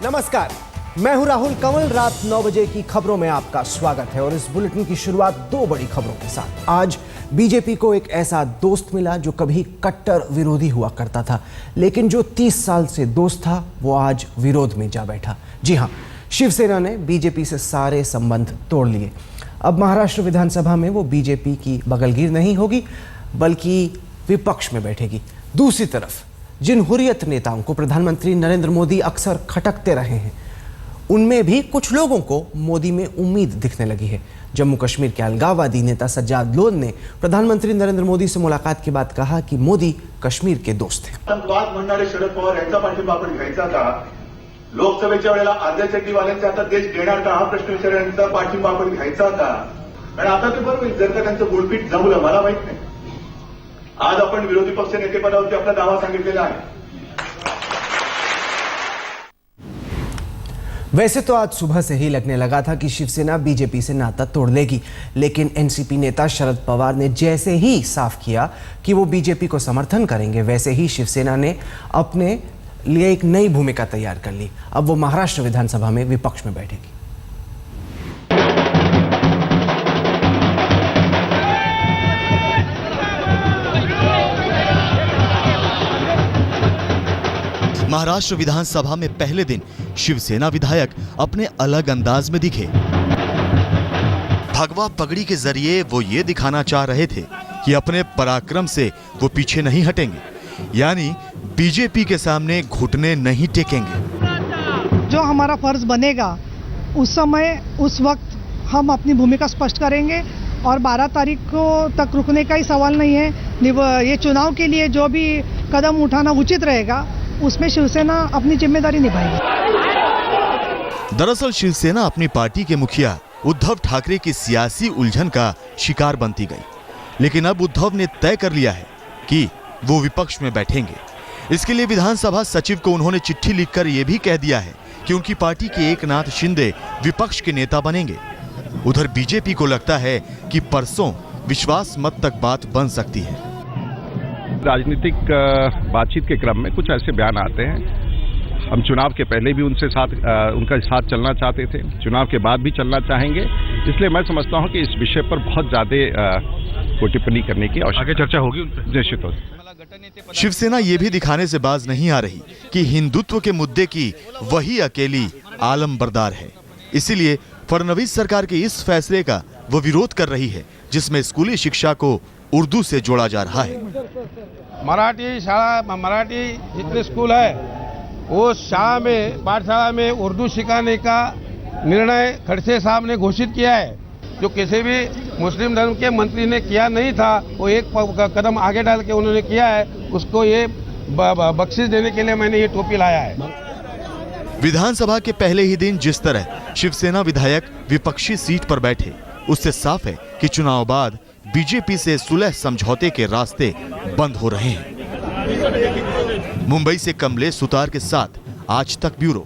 नमस्कार, मैं हूं राहुल कंवल। रात 9 बजे की खबरों में आपका स्वागत है और इस बुलेटिन की शुरुआत दो बड़ी खबरों के साथ। आज बीजेपी को एक ऐसा दोस्त मिला जो कभी कट्टर विरोधी हुआ करता था, लेकिन जो 30 साल से दोस्त था वो आज विरोध में जा बैठा। जी हां, शिवसेना ने बीजेपी से सारे संबंध तोड़ लिए। अब महाराष्ट्र विधानसभा में वो बीजेपी की बगलगीर नहीं होगी, बल्कि विपक्ष में बैठेगी। दूसरी तरफ जिन हुर्रियत नेताओं को प्रधानमंत्री नरेंद्र मोदी अक्सर खटकते रहे हैं, उनमें भी कुछ लोगों को मोदी में उम्मीद दिखने लगी है। जम्मू कश्मीर के अलगाववादी नेता सज्जाद लोन ने प्रधानमंत्री नरेंद्र मोदी से मुलाकात के बाद कहा कि मोदी कश्मीर के दोस्त हैं। आतंकवाद म्हणणारे शरद पवार यांचा पाठिंबा आपण घ्यायचा का? लोकसभेच्या वेळेला अर्ध्या चड्डीवाल्यांचा आता देश घेणार का? हा प्रश्न विचारण्याचा पाठिंबा आपण घ्यायचा का? आणि आता ते बरोबर जर का त्यांचं गुळपीट जमलं, मला माहित नाही। आज आपण विरोधी पक्ष नेतेपदावरती आपला दावा सांगितलेला आहे। वैसे तो आज सुबह से ही लगने लगा था कि शिवसेना बीजेपी से नाता तोड़ लेगी, लेकिन एनसीपी नेता शरद पवार ने जैसे ही साफ किया कि वो बीजेपी को समर्थन करेंगे, वैसे ही शिवसेना ने अपने लिए एक नई भूमिका तैयार कर ली। अब वो महाराष्ट्र विधानसभा में विपक्ष में बैठेगी। महाराष्ट्र विधानसभा में पहले दिन शिवसेना विधायक अपने अलग अंदाज में दिखे। भगवा पगड़ी के जरिए वो ये दिखाना चाह रहे थे कि अपने पराक्रम से वो पीछे नहीं हटेंगे, यानी बीजेपी के सामने घुटने नहीं टेकेंगे। जो हमारा फर्ज बनेगा उस समय उस वक्त हम अपनी भूमिका स्पष्ट करेंगे और 12 तारीख को तक रुकने का ही सवाल नहीं है। ये चुनाव के लिए जो भी कदम उठाना उचित रहेगा उसमें शिवसेना अपनी जिम्मेदारी निभाएगी। दरअसल शिवसेना अपनी पार्टी के मुखिया उद्धव ठाकरे की सियासी उलझन का शिकार बनती गई, लेकिन अब उद्धव ने तय कर लिया है कि वो विपक्ष में बैठेंगे। इसके लिए विधानसभा सचिव को उन्होंने चिट्ठी लिखकर यह भी कह दिया है कि उनकी पार्टी के एकनाथ शिंदे विपक्ष के नेता बनेंगे। उधर बीजेपी को लगता है कि परसों विश्वास मत तक बात बन सकती है। राजनीतिक बातचीत के क्रम में कुछ ऐसे बयान आते हैं। हम चुनाव के पहले भी उनका साथ चलना चाहते थे, चुनाव के बाद भी चलना चाहेंगे। इसलिए मैं समझता हूं कि इस विषय पर बहुत ज्यादा कोई टिप्पणी करने की आवश्यकता, आगे चर्चा होगी निश्चित होगी। शिवसेना ये भी दिखाने से बाज नहीं आ रही कि हिंदुत्व के मुद्दे की वही अकेली आलमबरदार है। इसीलिए फडणवीस सरकार के इस फैसले का वो विरोध कर रही है, जिसमें स्कूली शिक्षा को उर्दू से जोड़ा जा रहा है। मराठी शाला, मराठी जितने स्कूल है वो पाठशाला में उर्दू सिखाने का निर्णय खड़से साहब ने घोषित किया है, जो किसी भी मुस्लिम धर्म के मंत्री ने किया नहीं था। वो एक कदम आगे डाल के उन्होंने किया है। उसको ये बख्शिश देने के लिए मैंने ये टोपी लाया है। विधानसभा के पहले ही दिन जिस तरह शिवसेना विधायक विपक्षी सीट पर बैठे, उससे साफ है कि चुनाव बाद बीजेपी से सुलह समझौते के रास्ते बंद हो रहे हैं। मुंबई से कमलेश सुतार के साथ आज तक ब्यूरो।